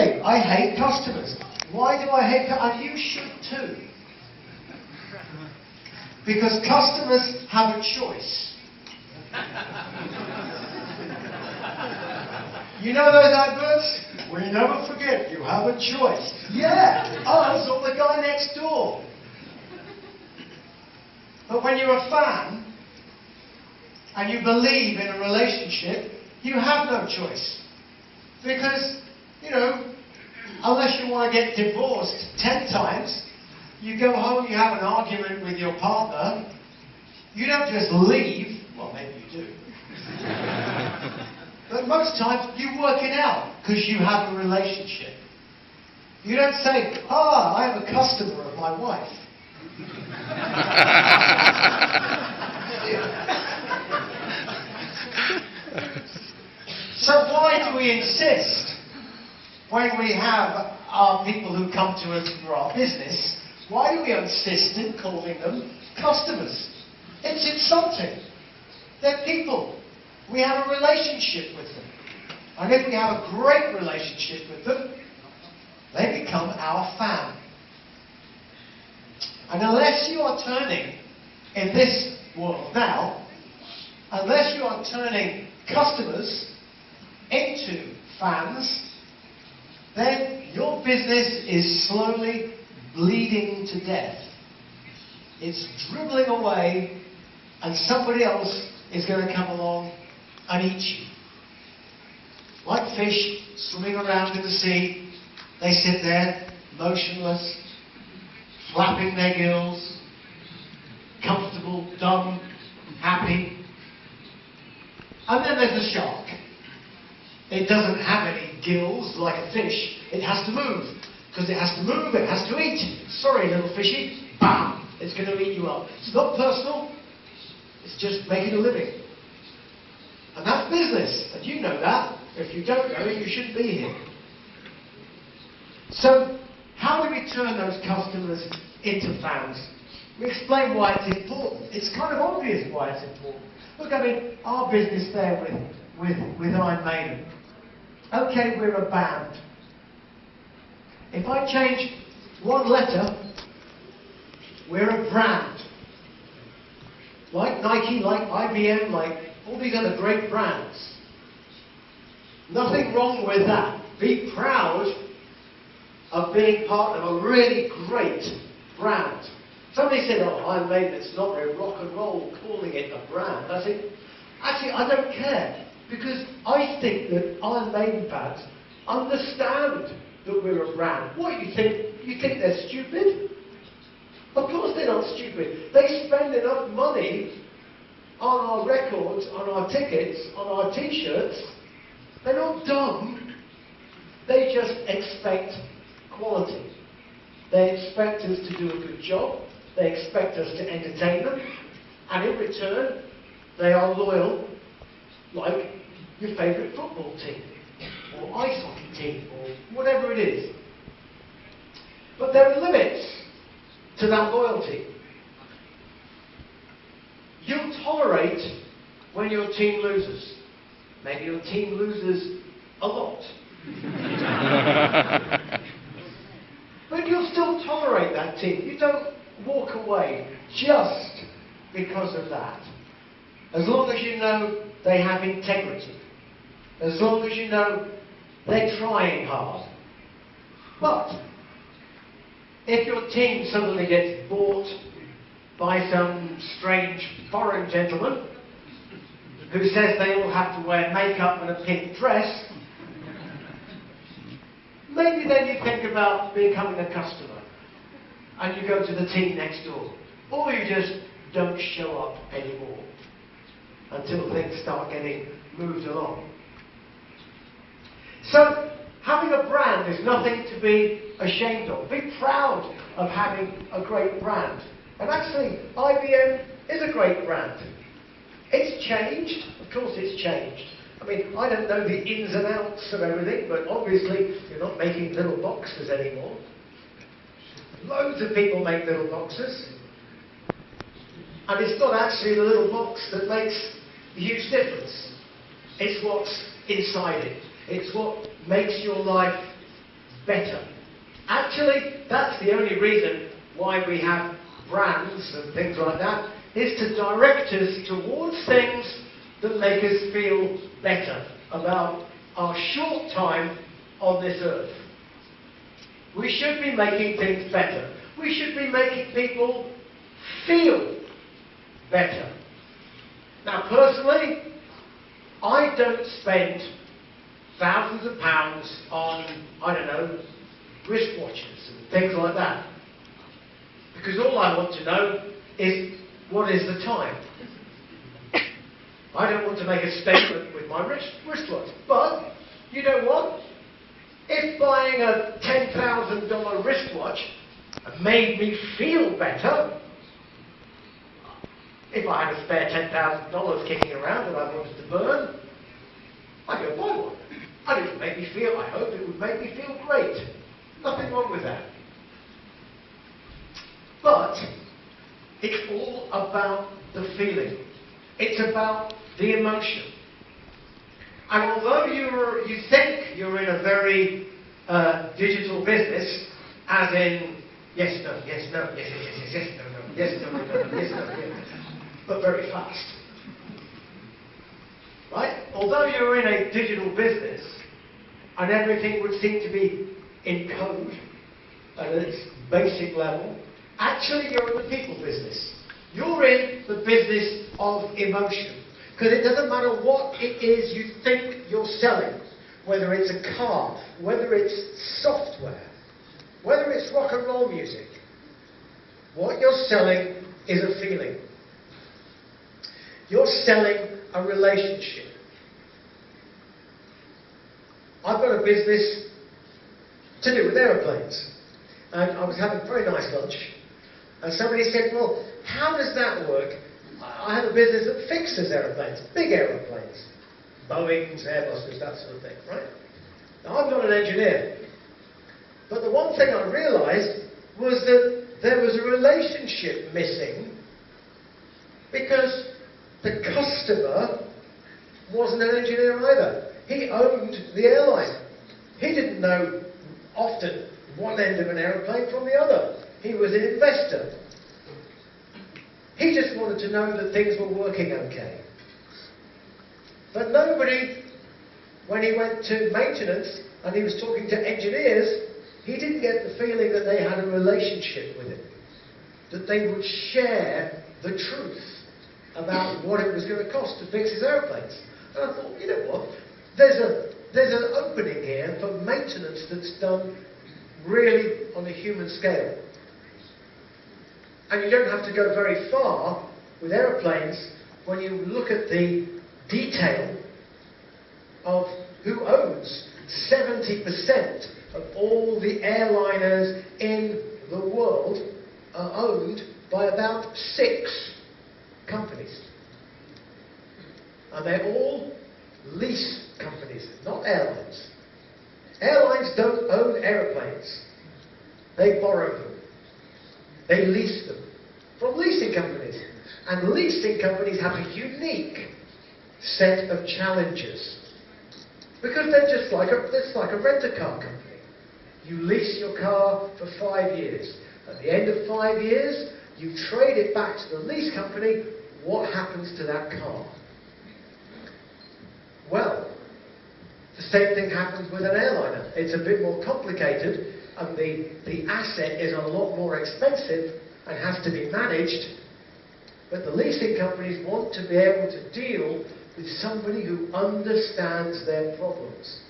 Honestly, I hate customers. Why do I hate customers? And you should too. Because customers have a choice. You know those adverts? We never forget, you have a choice. Yeah, us or the guy next door. But when you're a fan, and you believe in a relationship, you have no choice. Because, you know, unless you want to get divorced 10 times, you go home, you have an argument with your partner, you don't just leave, well maybe you do. But most times you work it out because you have a relationship. You don't say, I have a customer of my wife. So why do we insist when we have our people who come to us for our business, why do we insist in calling them customers? It's insulting. They're people. We have a relationship with them. And if we have a great relationship with them, they become our fan. And unless you are turning, in this world now, unless you are turning customers into fans, then your business is slowly bleeding to death. It's dribbling away, and somebody else is going to come along and eat you. Like fish swimming around in the sea, they sit there, motionless, flapping their gills, comfortable, dumb, happy. And then there's the shark. It doesn't have any gills like a fish. It has to move. Because it has to move, it has to eat. Sorry, little fishy. Bam! It's going to eat you up. It's not personal. It's just making a living. And that's business. And you know that. If you don't know it, you shouldn't be here. So, how do we turn those customers into fans? We explain why it's important. It's kind of obvious why it's important. Look, I mean, our business there with Iron Maiden. Okay, we're a band. If I change one letter, we're a brand. Like Nike, like IBM, like all these other great brands. Nothing wrong with that. Be proud of being part of a really great brand. Somebody said, Iron Maiden, it's not very rock and roll calling it a brand. I said, actually, I don't care. Because I think that Iron Maiden fans understand that we're a brand. What, you think? You think they're stupid? Of course they're not stupid. They spend enough money on our records, on our tickets, on our t-shirts. They're not dumb. They just expect quality. They expect us to do a good job. They expect us to entertain them. And in return, they are loyal, like your favourite football team, or ice hockey team, or whatever it is. But there are limits to that loyalty. You'll tolerate when your team loses. Maybe your team loses a lot. But you'll still tolerate that team. You don't walk away just because of that. As long as you know they have integrity. As long as you know they're trying hard. But if your team suddenly gets bought by some strange foreign gentleman who says they all have to wear makeup and a pink dress, maybe then you think about becoming a customer and you go to the team next door. Or you just don't show up anymore until things start getting moved along. So, having a brand is nothing to be ashamed of. Be proud of having a great brand. And actually, IBM is a great brand. It's changed. Of course it's changed. I mean, I don't know the ins and outs of everything, but obviously you're not making little boxes anymore. Loads of people make little boxes. And it's not actually the little box that makes the huge difference. It's what's inside it. It's what makes your life better. Actually, that's the only reason why we have brands and things like that, is to direct us towards things that make us feel better about our short time on this earth. We should be making things better. We should be making people feel better. Now, personally, I don't spend thousands of pounds on, I don't know, wristwatches and things like that. Because all I want to know is, what is the time? I don't want to make a statement with my wristwatch. But, you know what? If buying a $10,000 wristwatch made me feel better, if I had a spare $10,000 kicking around that I wanted to burn, I'd go buy one. And it would make me feel, I hope it would make me feel great. Nothing wrong with that. But it's all about the feeling. It's about the emotion. And although you think you're in a very digital business, as in yes, no, yes, no, yes, yes, yes, yes, no, no, yes, no, no, no, yes, no, yes, but very fast. Right? Although you're in a digital business, and everything would seem to be in code at its basic level, actually you're in the people business. You're in the business of emotion. Because it doesn't matter what it is you think you're selling, whether it's a car, whether it's software, whether it's rock and roll music, what you're selling is a feeling. You're selling a relationship. I've got a business to do with aeroplanes. And I was having a very nice lunch, and somebody said, well, how does that work? I have a business that fixes aeroplanes, big aeroplanes, Boeings, Airbuses, that sort of thing, right? Now, I'm not an engineer, but the one thing I realised was that there was a relationship missing because the customer wasn't an engineer either. He owned the airline. He didn't know often one end of an aeroplane from the other. He was an investor. He just wanted to know that things were working okay. But nobody, when he went to maintenance and he was talking to engineers, he didn't get the feeling that they had a relationship with him, that they would share the truth about what it was going to cost to fix his airplanes. And I thought, you know what, there's an opening here for maintenance that's done really on a human scale. And you don't have to go very far with aeroplanes when you look at the detail of who owns 70% of all the airliners in the world are owned by about 6 companies. And they're all lease companies, not airlines. Airlines don't own aeroplanes. They borrow them. They lease them from leasing companies. And leasing companies have a unique set of challenges. Because they're just like it's like a rent-a-car company. You lease your car for 5 years. At the end of 5 years, you trade it back to the lease company. What happens to that car? Well, the same thing happens with an airliner. It's a bit more complicated, and the asset is a lot more expensive and has to be managed. But the leasing companies want to be able to deal with somebody who understands their problems.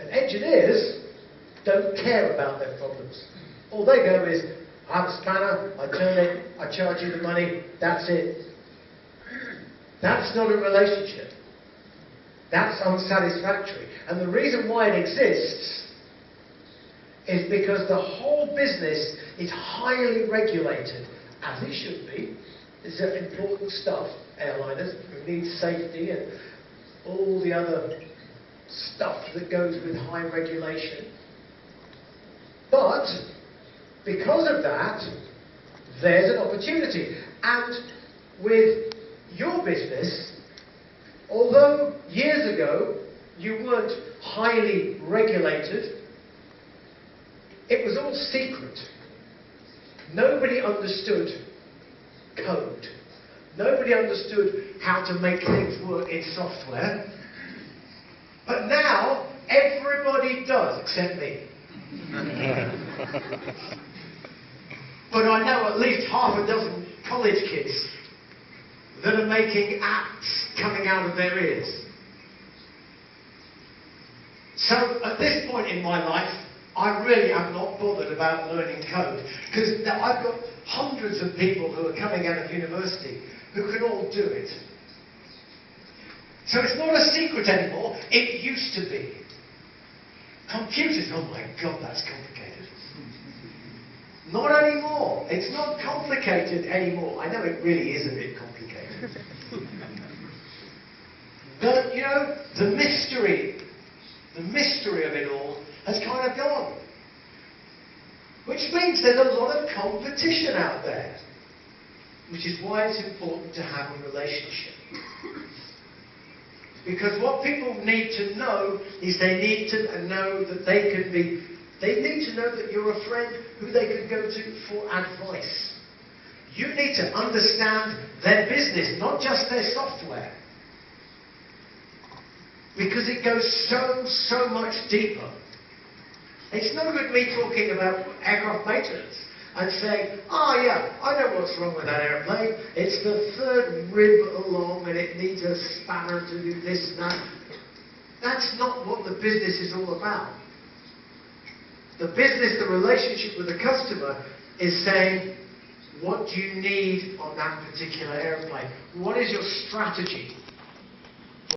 And engineers don't care about their problems. All they go is, I have a spanner, I turn it, I charge you the money, that's it. That's not a relationship. That's unsatisfactory. And the reason why it exists is because the whole business is highly regulated, as it should be. It's important stuff, airliners, who need safety and all the other stuff that goes with high regulation. But because of that, there's an opportunity. And with your business, although years ago you weren't highly regulated, it was all secret. Nobody understood code. Nobody understood how to make things work in software. But now, everybody does, except me. But I know at least half a dozen college kids that are making apps coming out of their ears. So at this point in my life, I really am not bothered about learning code, because I've got hundreds of people who are coming out of university who can all do it. So it's not a secret anymore. It used to be. Computers, oh my God, that's complicated. Not anymore. It's not complicated anymore. I know it really is a bit complicated. But, you know, the mystery of it all has kind of gone. Which means there's a lot of competition out there. Which is why it's important to have a relationship. Because what people need to know is they need to know that they need to know that you're a friend who they can go to for advice. You need to understand their business, not just their software. Because it goes so much deeper. It's no good me talking about aircraft maintenance and saying, oh yeah, I know what's wrong with that airplane. It's the third rib along and it needs a spanner to do this and that. That's not what the business is all about. The business, the relationship with the customer is saying, what do you need on that particular airplane? What is your strategy?